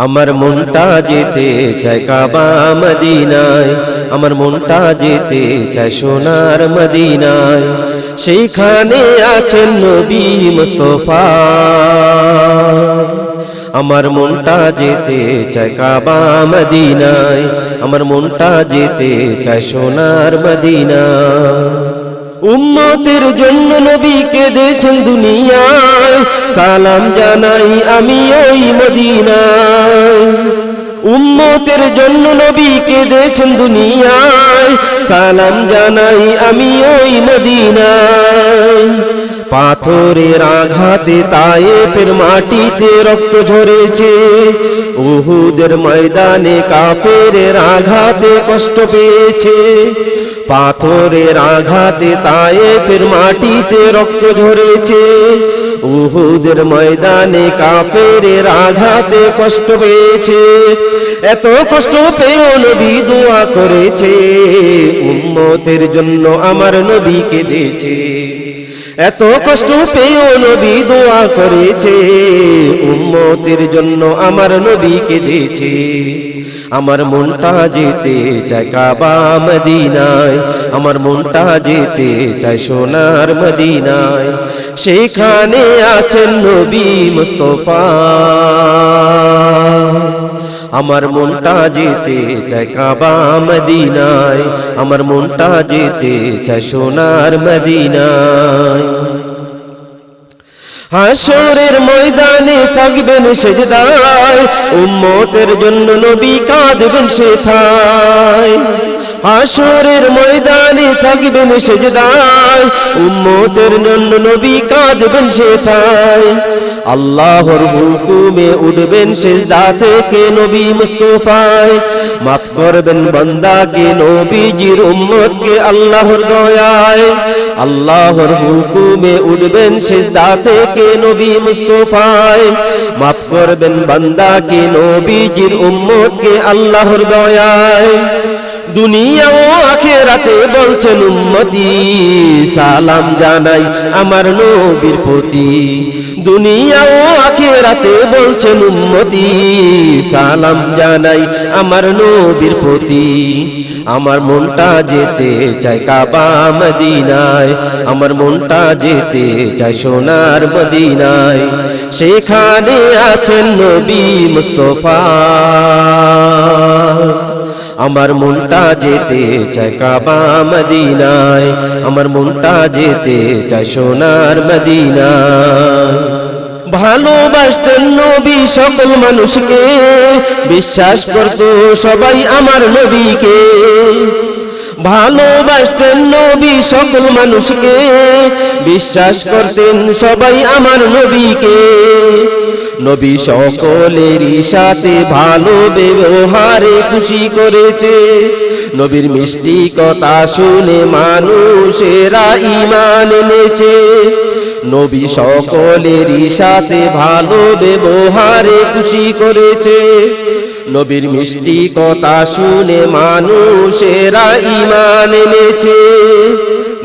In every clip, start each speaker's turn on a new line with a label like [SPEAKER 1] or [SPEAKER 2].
[SPEAKER 1] আমার মনটা যেতে চায় কাবা মদিনায়, আমার মনটা যেতে চায় সোনার মদিনায়। সেইখানে আছেন নবী মুস্তাফা। আমার মনটা যেতে চায় কাবা মদিনায়, আমার মনটা যেতে চায় সোনার মদিনা। উম্মতের জন্য নবী কেঁদেছেন দুনিয়ায়, সালাম জানাই আমি ওই মদিনায়। উম্মতের জন্য নবী কেঁদেছেন দুনিয়ায়, সালাম জানাই আমি ওই মদিনায়। পাথরের আঘাতে তায়েফের মাটিতে রক্ত ঝরেছে, উহুদের ময়দানে কাফেরের আঘাতে কষ্ট পেয়েছে। পাথরের আঘাতে তায়েফের মাটিতে রক্ত ঝরেছে, উহুদের ময়দানে কাফেরের আঘাতে কষ্ট পেয়েছে। এত কষ্ট পেয়েও নবী দোয়া করেছে, উম্মতের জন্য আমার নবী কেঁদেছে। এত কষ্ট পেয়েও নবী দোয়া করেছে, উম্মতের জন্য আমার নবী কেঁদেছে। আমার মনটা যেতে চায় কাবা মদিনায়, আমার মনটা যেতে চায় সোনার মদিনায়। সেখানে আছেন নবী মুস্তাফা। আমার মনটা যেতে চায় কাবা মদিনায়, আমার মনটা যেতে চায় সোনার মদিনায়। হাশরের ময়দানে থাকবেন সেজদায়, উম্মতের জন্য নবী কাঁদবেন সেথায়। হাশরের ময়দানে থাকবেন সেজদায়, উম্মতের জন্য নবী কাঁদবেন সেথায়। আল্লাহর হুকুমে উঠবেন সেজদা থেকে নবী মুস্তাফায়। মাফ করবেন বান্দাকে নবীজির উম্মতকে আল্লাহর দয়ায়। আল্লাহর হুকুমে উঠবেন সেজদা থেকে নবী মুস্তাফায়। মাফ করবেন বান্দাকে নবীজির উম্মতকে আল্লাহর দয়ায়। দুনিয়া ও আখিরাতে বলছেন উম্মতি, সালাম জানাই আমার নবীর প্রতি। দুনিয়া ও আখিরাতে বলছেন উম্মতি, সালাম জানাই আমার নবীর প্রতি। আমার মনটা যেতে চায় কাবা মদিনায়, আমার মনটা যেতে চায় সোনার মদিনায়। সেখানে আছেন নবী মুস্তাফা। আমার মনটা যেতে চায় কাবা মদিনায়, আমার মনটা যেতে চায় সোনার মদিনায়। ভালোবাসতেন নবী সকল মানুষকে, বিশ্বাস করত সবাই আমার নবীকে। ভালোবাসতেন নবী সকল মানুষকে, বিশ্বাস করতেন সবাই আমার নবীকে। নবী সকলেরই সাথে ভালো ব্যবহারে খুশি করেছে, নবীর মিষ্টি কথা শুনে মানুষেরা ঈমান এনেছে। নবী সকলেরই সাথে ভালো ব্যবহারে খুশি করেছে, নবীর মিষ্টি কথা শুনে মানুষেরা ঈমান এনেছে।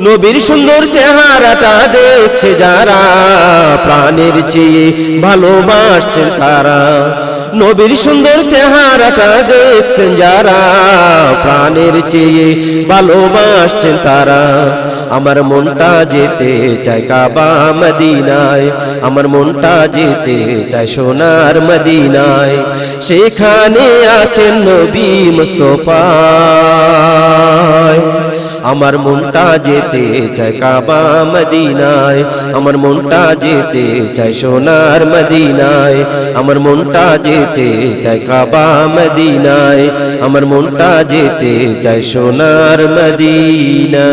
[SPEAKER 1] নবীর সুন্দর চেহারাটা দেখছে যারা, প্রাণের চেয়ে ভালোবাসছেন তারা। নবীর সুন্দর চেহারাটা দেখছেন যারা, প্রাণের চেয়ে ভালোবাসছেন তারা। আমার মনটা যেতে চায় কাবা মদিনায়, আমার মনটা যেতে চায় সোনার মদিনায়। সেখানে আছেন নবী মুস্তাফা। আমার মনটা যেতে চায় কাবা মদিনায়, আমার মনটা যেতে চায় সোনার মদিনায়। আমার মনটা যেতে চায় কাবা মদিনায়, আমার মনটা যেতে চায় সোনার মদিনায়।